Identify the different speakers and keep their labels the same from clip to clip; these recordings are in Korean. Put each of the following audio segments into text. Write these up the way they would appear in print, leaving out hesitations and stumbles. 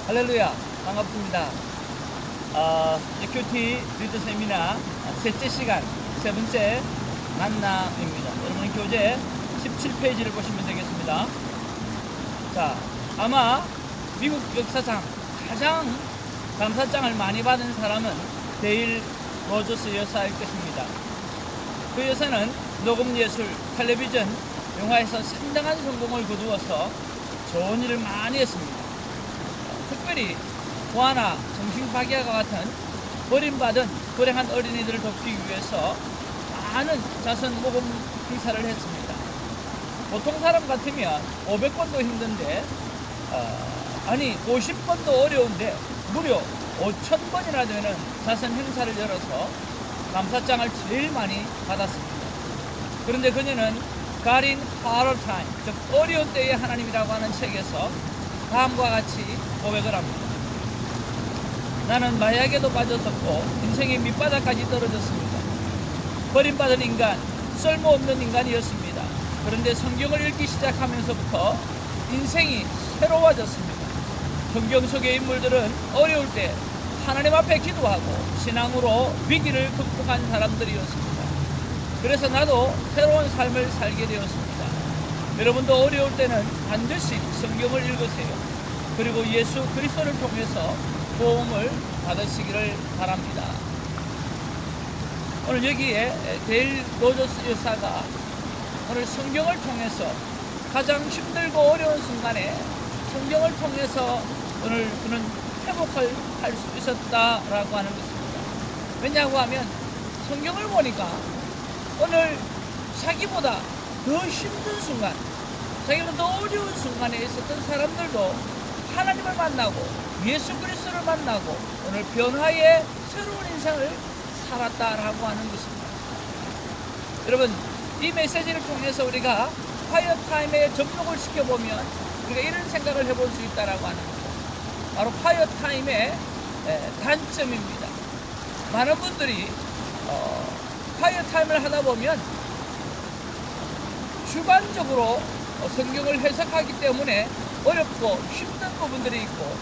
Speaker 1: 할렐루야, 반갑습니다. 큐티 리드 세미나 셋째 시간, 세 번째 만남입니다. 여러분 교재 17페이지를 보시면 되겠습니다. 자, 아마 미국 역사상 가장 감사장을 많이 받은 사람은 데일 로저스 여사일 것입니다. 그 여사는 녹음예술, 텔레비전, 영화에서 상당한 성공을 거두어서 좋은 일을 많이 했습니다. 특별히 고아나 정신파괴와 같은 버림받은 불행한 어린이들을 돕기 위해서 많은 자선 모금 행사를 했습니다. 보통 사람 같으면 500번도 힘든데 아니 50번도 어려운데 무려 5000번이나 되는 자선 행사를 열어서 감사장을 제일 많이 받았습니다. 그런데 그녀는 God in Hard Time, 즉 어려운 때의 하나님이라고 하는 책에서 다음과 같이 고백을 합니다. 나는 마약에도 빠졌었고 인생의 밑바닥까지 떨어졌습니다. 버림받은 인간, 쓸모없는 인간이었습니다. 그런데 성경을 읽기 시작하면서부터 인생이 새로워졌습니다. 성경 속의 인물들은 어려울 때 하나님 앞에 기도하고 신앙으로 위기를 극복한 사람들이었습니다. 그래서 나도 새로운 삶을 살게 되었습니다. 여러분도 어려울 때는 반드시 성경을 읽으세요. 그리고 예수 그리스도를 통해서 도움을 받으시기를 바랍니다. 오늘 여기에 데일 로저스 여사가 오늘 성경을 통해서 가장 힘들고 어려운 순간에 성경을 통해서 오늘 그는 회복을 할 수 있었다라고 하는 것입니다. 왜냐고 하면 성경을 보니까 오늘 자기보다 더 힘든 순간, 자기보다 더 어려운 순간에 있었던 사람들도 하나님을 만나고 예수 그리스도를 만나고 오늘 변화의 새로운 인생을 살았다라고 하는 것입니다. 여러분, 이 메시지를 통해서 우리가 콰이어 타임에 접목을 시켜보면 우리가 이런 생각을 해볼 수 있다라고 하는 거죠. 바로 콰이어 타임의 단점입니다. 많은 분들이 콰이어 타임을 하다 보면 주관적으로 성경을 해석하기 때문에 어렵고 힘든 부분들이 있고,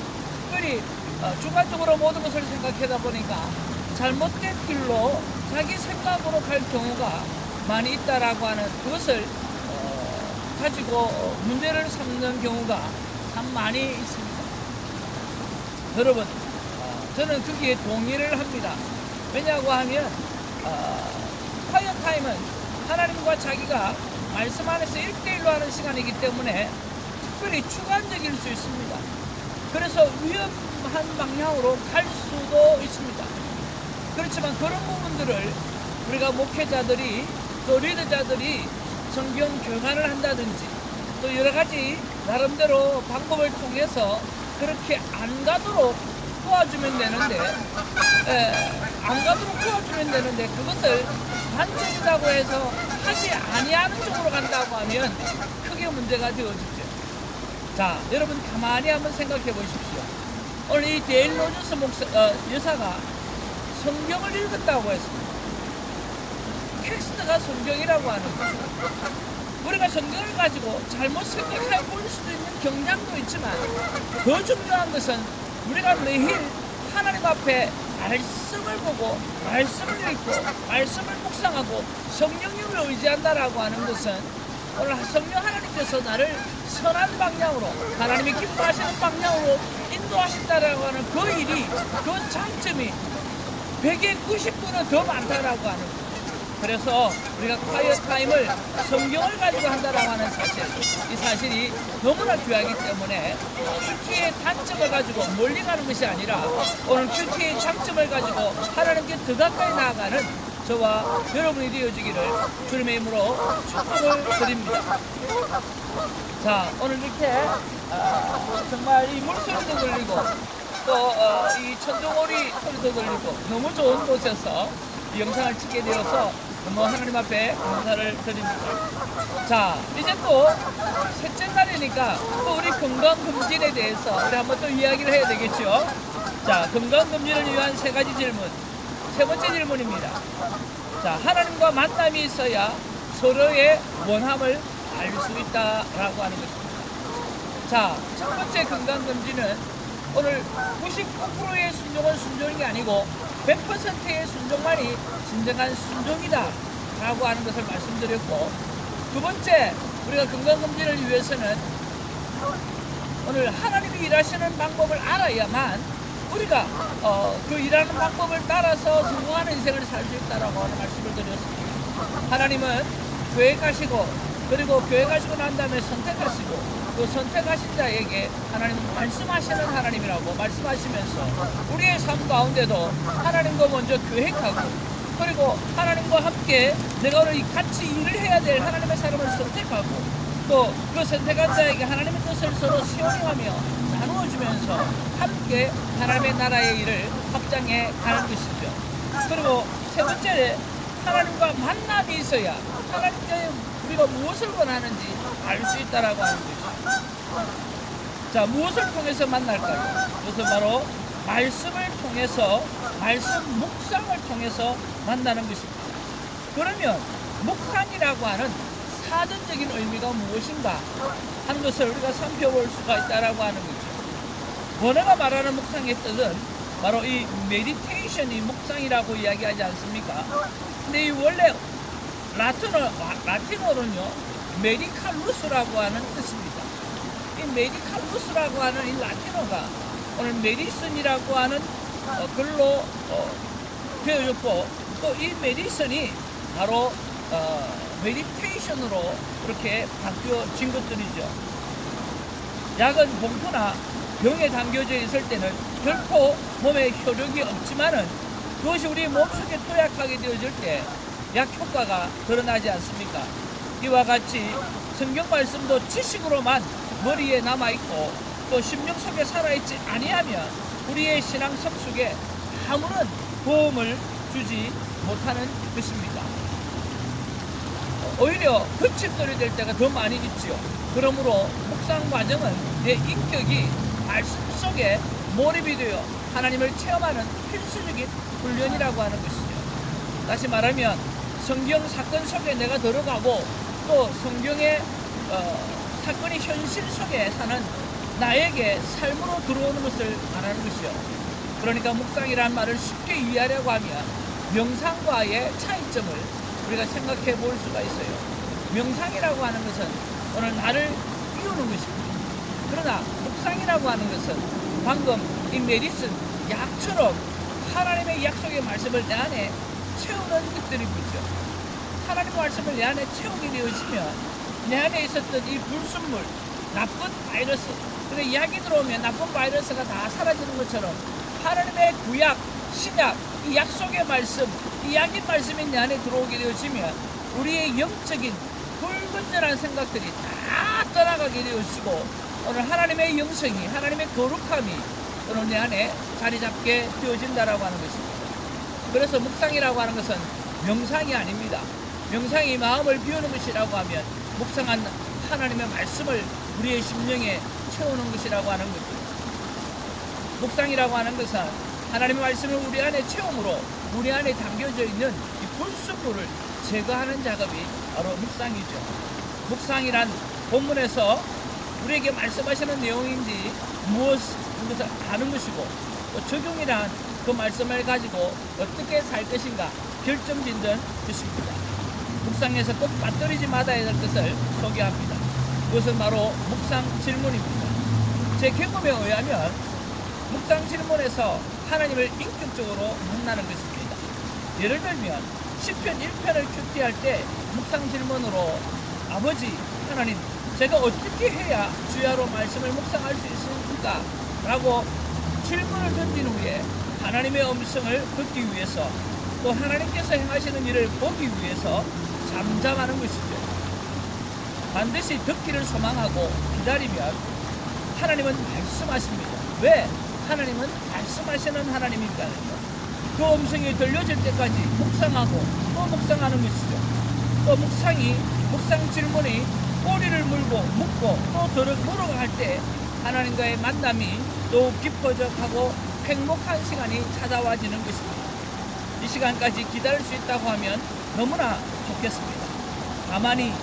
Speaker 1: 특별히 주관적으로 모든 것을 생각하다 보니까 잘못된 길로 자기 생각으로 갈 경우가 많이 있다라고 하는 그것을 가지고 문제를 삼는 경우가 참 많이 있습니다. 여러분, 저는 거기에 동의를 합니다. 왜냐고 하면 콰이어 타임은 하나님과 자기가 말씀 안에서 1대1로 하는 시간이기 때문에 특별히 주관적일 수 있습니다. 그래서 위험한 방향으로 갈 수도 있습니다. 그렇지만 그런 부분들을 우리가 목회자들이 또 리더자들이 성경 교관을 한다든지 또 여러가지 나름대로 방법을 통해서 그렇게 안 가도록 도와주면 되는데 그것을 단점이라고 해서 하지 아니하는 쪽으로 간다고 하면 크게 문제가 되어지죠. 자, 여러분 가만히 한번 생각해 보십시오. 오늘 이 데일 로저스 여사가 성경을 읽었다고 했습니다. 텍스트가 성경이라고 하는 거죠. 우리가 성경을 가지고 잘못 생각해 볼 수도 있는 경향도 있지만 더 중요한 것은 우리가 매일 하나님 앞에 말씀을 보고 말씀을 읽고 말씀을 묵상하고 성령님을 의지한다라고 하는 것은 오늘 성령 하나님께서 나를 선한 방향으로 하나님이 기뻐하시는 방향으로 인도하신다라고 하는 그 일이, 그 장점이 100에 90분은 더 많다라고 하는 거예요. 그래서 우리가 콰이어 타임을 성경을 가지고 한다라고 하는 사실, 이 사실이 너무나 귀하기 때문에 큐티의 단점을 가지고 멀리 가는 것이 아니라 오늘 큐티의 장점을 가지고 하나님께 더 가까이 나아가는 저와 여러분이 되어주기를 주님의 이름으로 축복을 드립니다. 자, 오늘 이렇게 정말 이 물소리도 들리고 또 이 천둥오리 소리도 들리고 너무 좋은 곳에서 이 영상을 찍게 되어서 너무 하나님 앞에 감사를 드립니다. 자, 이제 또 셋째 날이니까 또 우리 건강검진에 대해서 우리 한번 또 이야기를 해야 되겠죠. 자, 건강검진을 위한 세 가지 질문. 세 번째 질문입니다. 자, 하나님과 만남이 있어야 서로의 원함을 알 수 있다라고 하는 것입니다. 자, 첫 번째 건강검진은 오늘 99%의 순종은 순종이 아니고 100%의 순종만이 진정한 순종이다 라고 하는 것을 말씀드렸고, 두 번째, 우리가 건강검진을 위해서는 오늘 하나님이 일하시는 방법을 알아야만 우리가 그 일하는 방법을 따라서 성공하는 인생을 살 수 있다라고 하는 말씀을 드렸습니다. 하나님은 교회 가시고, 그리고 교회 가시고 난 다음에 선택하시고, 그 선택하신 자에게 하나님은 말씀하시는 하나님이라고 말씀하시면서 우리의 삶 가운데도 하나님과 먼저 계획하고, 그리고 하나님과 함께 내가 오늘 같이 일을 해야 될 하나님의 사람을 선택하고, 또 그 선택한 자에게 하나님의 뜻을 서로 수용하며 나누어주면서 함께 하나님의 나라의 일을 확장해 가는 것이죠. 그리고 세 번째, 하나님과 만남이 있어야 하나님께 우리가 무엇을 원하는지 알 수 있다라고 하는 것이죠. 자, 무엇을 통해서 만날까요? 그것은 바로 말씀을 통해서, 말씀 묵상을 통해서 만나는 것입니다. 그러면 묵상이라고 하는 사전적인 의미가 무엇인가 하는 것을 우리가 살펴볼 수가 있다라고 하는 거죠. 번호가 말하는 묵상의 뜻은 바로 이 메디테이션이 묵상이라고 이야기하지 않습니까? 근데 이 원래 라틴어로는요, 메디칼루스라고 하는 뜻입니다. 이 메디칼루스라고 하는 이 라틴어가 오늘 메디슨이라고 하는 글로 되어졌고, 또 이 메디슨이 바로 메디테이션으로 이렇게 바뀌어진 것들이죠. 약은 봉투나 병에 담겨져 있을 때는 결코 몸에 효력이 없지만은 그것이 우리 몸속에 투약하게 되어질 때 약 효과가 드러나지 않습니까? 이와 같이 성경 말씀도 지식으로만 머리에 남아있고 또 심령 속에 살아있지 아니하면 우리의 신앙 성숙에 아무런 도움을 주지 못하는 것입니다. 오히려 거침돌이 될 때가 더 많이 있지요. 그러므로 묵상 과정은 내 인격이 말씀 속에 몰입이 되어 하나님을 체험하는 필수적인 훈련이라고 하는 것이죠. 다시 말하면 성경 사건 속에 내가 들어가고 또 성경의 사건이 현실 속에 사는 나에게 삶으로 들어오는 것을 말하는 것이요. 그러니까 묵상이라는 말을 쉽게 이해하려고 하면 명상과의 차이점을 우리가 생각해 볼 수가 있어요. 명상이라고 하는 것은 오늘 나를 비우는 것입니다. 그러나 묵상이라고 하는 것은 방금 이 메디슨 약처럼 하나님의 약속의 말씀을 내 안에 채우는 것들이죠. 하나님의 말씀을 내 안에 채우게 되어지면 내 안에 있었던 이 불순물, 나쁜 바이러스, 그리고 약이 들어오면 나쁜 바이러스가 다 사라지는 것처럼 하나님의 구약, 신약, 이 약속의 말씀, 이 약인 말씀이 내 안에 들어오게 되어지면 우리의 영적인 불건전한 생각들이 다 떠나가게 되어지고 오늘 하나님의 영성이, 하나님의 거룩함이 오늘 내 안에 자리 잡게 되어진다라고 하는 것입니다. 그래서 묵상이라고 하는 것은 명상이 아닙니다. 명상이 마음을 비우는 것이라고 하면 묵상한 하나님의 말씀을 우리의 심령에 채우는 것이라고 하는 거죠. 묵상이라고 하는 것은 하나님의 말씀을 우리 안에 채움으로 우리 안에 담겨져 있는 이 불순물을 제거하는 작업이 바로 묵상이죠. 묵상이란 본문에서 우리에게 말씀하시는 내용인지 무엇을 아는 것이고, 또 적용이란 그 말씀을 가지고 어떻게 살 것인가 결정짓는 것입니다. 묵상에서 꼭 빠뜨리지 말아야 될 것을 소개합니다. 그것은 바로 묵상 질문입니다. 제 경험에 의하면 묵상 질문에서 하나님을 인격적으로 만나는 것입니다. 예를 들면 시편 1편을 큐티할 때 묵상 질문으로 아버지 하나님, 제가 어떻게 해야 주야로 말씀을 묵상할 수 있습니까? 라고 질문을 던진 후에 하나님의 음성을 듣기 위해서 또 하나님께서 행하시는 일을 보기 위해서 잠잠하는 것이죠. 반드시 듣기를 소망하고 기다리면 하나님은 말씀하십니다. 왜? 하나님은 말씀하시는 하나님이니까요. 그 음성이 들려질 때까지 묵상하고 또 묵상하는 것이죠. 또 묵상 질문이 꼬리를 물고 묻고 또 물어갈 때 하나님과의 만남이 더욱 깊어져 가고 행복한 시간이 찾아와지는 것입니다. 이 시간까지 기다릴 수 있다고 하면 너무나 좋겠습니다. 가만히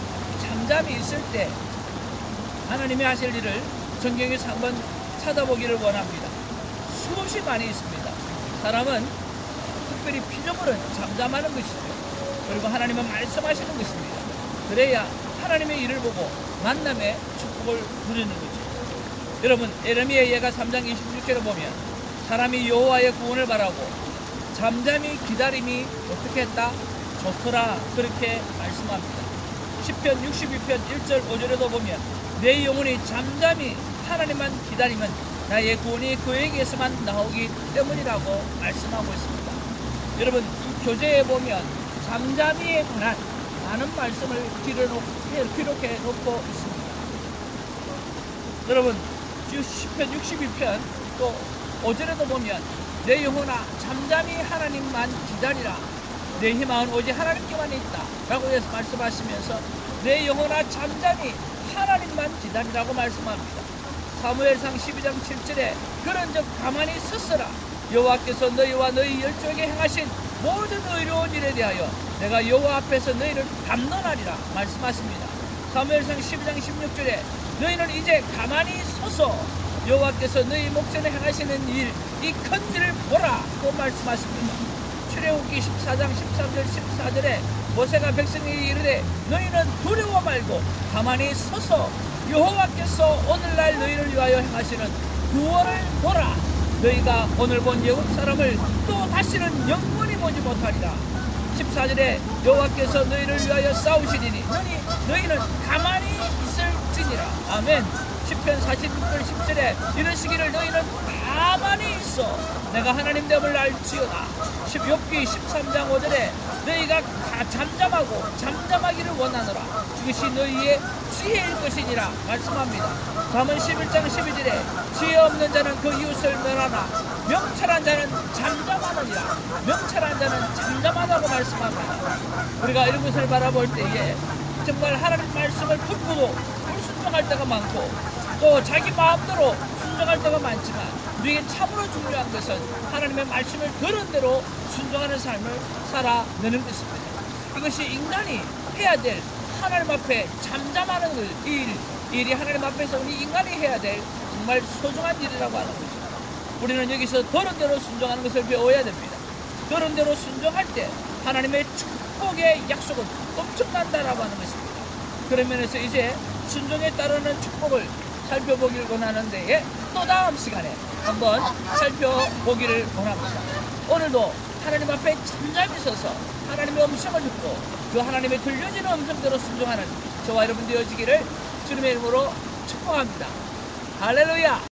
Speaker 1: 잠잠히 있을 때 하나님이 하실 일을 성경에서 한번 찾아보기를 원합니다. 수없이 많이 있습니다. 사람은 특별히 피조물은 잠잠하는 것이죠. 그리고 하나님은 말씀하시는 것입니다. 그래야 하나님의 일을 보고 만남의 축복을 누리는 거죠. 여러분, 예레미야 예가 3장 26절을 보면 사람이 여호와의 구원을 바라고 잠잠히 기다림이 어떻게 했다? 좋더라, 그렇게 말씀합니다. 시편 62편 1절 5절에도 보면 내 영혼이 잠잠히 하나님만 기다리면 나의 구원이 그에게서만 나오기 때문이라고 말씀하고 있습니다. 여러분, 이 교재에 보면 잠잠히에 관한 많은 말씀을 기록해 놓고 있습니다. 여러분, 시편 62편 또 5절에도 보면 내 영혼아 잠잠히 하나님만 기다리라, 내 희망은 오직 하나님께만 있다 라고 해서 말씀하시면서 내 영혼아 잠잠히 하나님만 기다리라고 말씀합니다. 사무엘상 12장 7절에 그런즉 가만히 서서라, 여호와께서 너희와 너희 열조에게 행하신 모든 의로운 일에 대하여 내가 여호와 앞에서 너희를 담론하리라 말씀하십니다. 사무엘상 12장 16절에 너희는 이제 가만히 서서 여호와께서 너희 목전에 행하시는 일, 이 큰 일을 보라 고 말씀하십니다. 출애굽기 14장 13절 14절에 모세가 백성에게 이르되 너희는 두려워 말고 가만히 서서 여호와께서 오늘날 너희를 위하여 행하시는 구원을 보라. 너희가 오늘 본 애굽 사람을 또 다시는 영원히 보지 못하리라. 14절에 여호와께서 너희를 위하여 싸우시리니 너희는 가만히 있을지니라. 아멘. 시편 46편 10절에 이르시기를 너희는 가만히 있어 내가 하나님 됨을 알지어다. 욥기 13장 5절에 너희가 잠잠하고 잠잠하기를 원하노라, 이것이 너희의 지혜일 것이니라 말씀합니다. 잠언 11장 12절에 지혜 없는 자는 그 이웃을 멸하나 명철한 자는 잠잠하느니라. 명철한 자는 잠잠하다고 말씀합니다. 우리가 이런 것을 바라볼 때에 정말 하나님 말씀을 듣고도 불순종할 때가 많고 또 자기 마음대로 순종할 때가 많지만 우리에게 참으로 중요한 것은 하나님의 말씀을 들은 대로 순종하는 삶을 살아내는 것입니다. 이것이 인간이 해야 될 하나님 앞에 잠잠하는 일이 하나님 앞에서 우리 인간이 해야 될 정말 소중한 일이라고 하는 거죠. 우리는 여기서 들은 대로 순종하는 것을 배워야 됩니다. 들은 대로 순종할 때 하나님의 축복의 약속은 엄청난다라고 하는 것입니다. 그런 면에서 이제 순종에 따르는 축복을 살펴보기를 원하는데 또 다음 시간에 한번 살펴보기를 원합니다. 오늘도 하나님 앞에 잠잠히 서서 하나님의 음성을 듣고 그 하나님의 들려지는 음성대로 순종하는 저와 여러분 되어지기를 주님의 이름으로 축복합니다. 할렐루야.